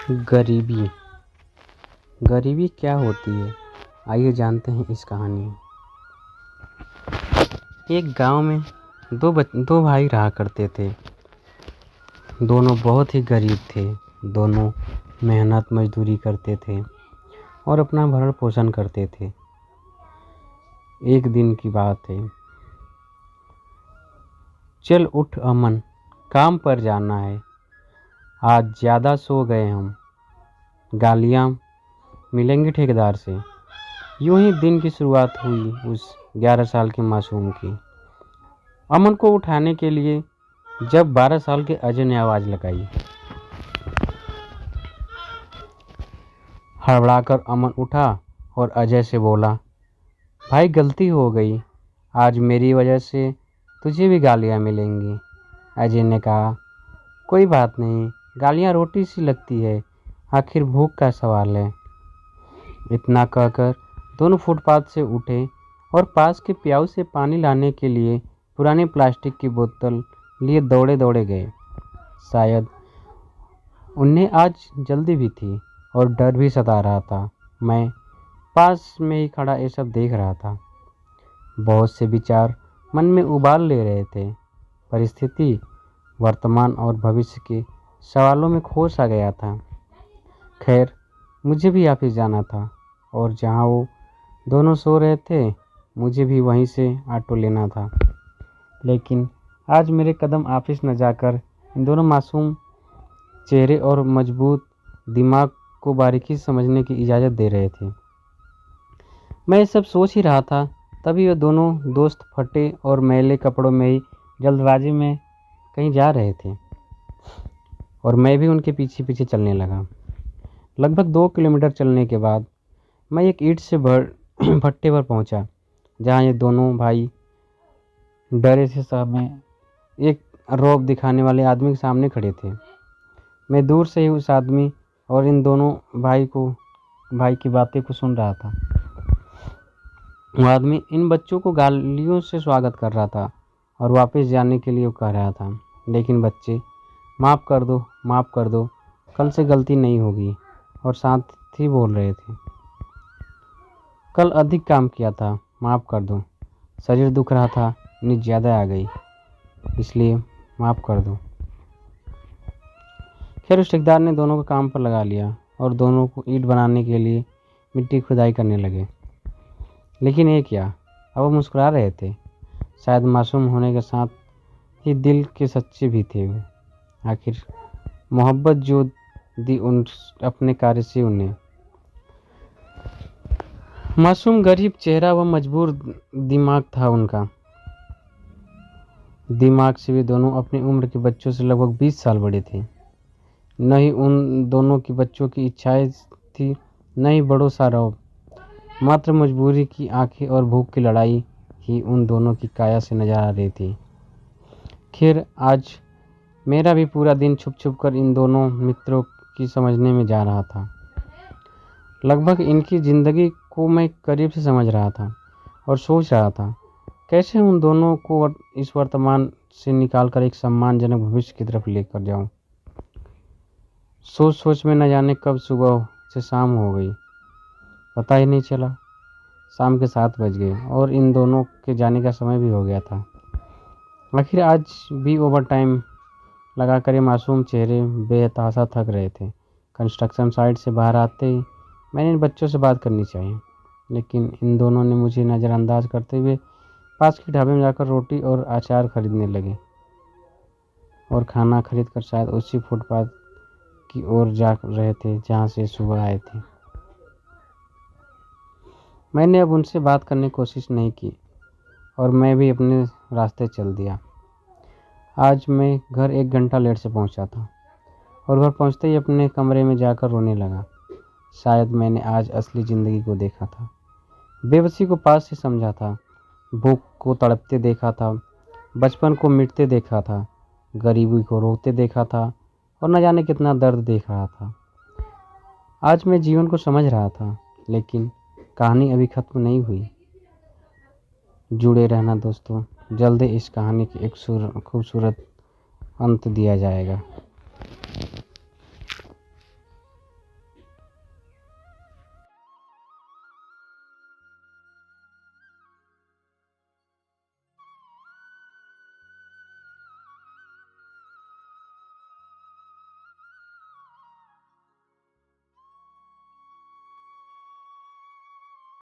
गरीबी गरीबी क्या होती है, आइए जानते हैं इस कहानी में। एक गांव में दो भाई रहा करते थे। दोनों बहुत ही गरीब थे। दोनों मेहनत मजदूरी करते थे और अपना भरण पोषण करते थे। एक दिन की बात है। चल उठ अमन, काम पर जाना है। आज ज़्यादा सो गए हम, गालियाँ मिलेंगी ठेकेदार से। यूं ही दिन की शुरुआत हुई उस 11 साल के मासूम की। अमन को उठाने के लिए जब 12 साल के अजय ने आवाज़ लगाई। हड़बड़ाकर अमन उठा और अजय से बोला, भाई गलती हो गई, आज मेरी वजह से तुझे भी गालियाँ मिलेंगी। अजय ने कहा, कोई बात नहीं, गालियाँ रोटी सी लगती है, आखिर भूख का सवाल है। इतना कहकर दोनों फुटपाथ से उठे और पास के प्याऊ से पानी लाने के लिए पुरानी प्लास्टिक की बोतल लिए दौड़े दौड़े गए। शायद उन्हें आज जल्दी भी थी और डर भी सता रहा था। मैं पास में ही खड़ा ये सब देख रहा था। बहुत से विचार मन में उबाल ले रहे थे। परिस्थिति, वर्तमान और भविष्य के सवालों में खो सा गया था। खैर, मुझे भी ऑफिस जाना था और जहाँ वो दोनों सो रहे थे मुझे भी वहीं से ऑटो लेना था। लेकिन आज मेरे कदम ऑफिस न जाकर इन दोनों मासूम चेहरे और मजबूत दिमाग को बारीकी से समझने की इजाज़त दे रहे थे। मैं ये सब सोच ही रहा था, तभी वे दोनों दोस्त फटे और मैले कपड़ों में ही जल्दबाजी में कहीं जा रहे थे और मैं भी उनके पीछे पीछे चलने लगा। लगभग 2 किलोमीटर चलने के बाद मैं एक ईंट से भट्टे पर पहुंचा, जहां ये दोनों भाई डरे से सामने एक रौब दिखाने वाले आदमी के सामने खड़े थे। मैं दूर से ही उस आदमी और इन दोनों भाई की बातें को सुन रहा था। वो आदमी इन बच्चों को गालियों से स्वागत कर रहा था और वापस जाने के लिए वो कह रहा था, लेकिन बच्चे माफ़ कर दो, कल से गलती नहीं होगी। और साथ ही बोल रहे थे, कल अधिक काम किया था, माफ़ कर दो। शरीर दुख रहा था, नींद ज़्यादा आ गई, इसलिए माफ़ कर दो। खैर, उस ठेकेदार ने दोनों को काम पर लगा लिया और दोनों को ईंट बनाने के लिए मिट्टी खुदाई करने लगे। लेकिन ये क्या, अब वो मुस्कुरा रहे थे। शायद मासूम होने के साथ ही दिल के सच्चे भी थे वे। आखिर मोहब्बत जो दी उन अपने कार्य से उन्हें। मासूम गरीब चेहरा व मजबूर दिमाग था उनका। दिमाग से वे दोनों अपनी उम्र के बच्चों से लगभग 20 साल बड़े थे। न ही उन दोनों के बच्चों की इच्छाएं थी, न ही बड़ों सा रौब। मात्र मजबूरी की आंखें और भूख की लड़ाई ही उन दोनों की काया से नजर आ रही थी। खैर, आज मेरा भी पूरा दिन छुप छुप कर इन दोनों मित्रों की समझने में जा रहा था। लगभग इनकी ज़िंदगी को मैं करीब से समझ रहा था और सोच रहा था, कैसे उन दोनों को इस वर्तमान से निकालकर एक सम्मानजनक भविष्य की तरफ लेकर जाऊं। सोच सोच में न जाने कब सुबह से शाम हो गई, पता ही नहीं चला। शाम के 7 बज गए और इन दोनों के जाने का समय भी हो गया था। आखिर आज भी ओवर टाइम लगाकर ये मासूम चेहरे बेतहाशा थक रहे थे। कंस्ट्रक्शन साइट से बाहर आते ही मैंने इन बच्चों से बात करनी चाहिए, लेकिन इन दोनों ने मुझे नज़रअंदाज करते हुए पास के ढाबे में जाकर रोटी और अचार खरीदने लगे और खाना खरीद कर शायद उसी फुटपाथ की ओर जा रहे थे जहां से सुबह आए थे। मैंने अब उनसे बात करने की कोशिश नहीं की और मैं भी अपने रास्ते चल दिया। आज मैं घर 1 घंटा लेट से पहुंचा था और घर पहुंचते ही अपने कमरे में जाकर रोने लगा। शायद मैंने आज असली ज़िंदगी को देखा था, बेबसी को पास से समझा था, भूख को तड़पते देखा था, बचपन को मिटते देखा था, गरीबी को रोते देखा था और न जाने कितना दर्द देख रहा था। आज मैं जीवन को समझ रहा था, लेकिन कहानी अभी ख़त्म नहीं हुई। जुड़े रहना दोस्तों, जल्द इस कहानी की एक खूबसूरत अंत दिया जाएगा।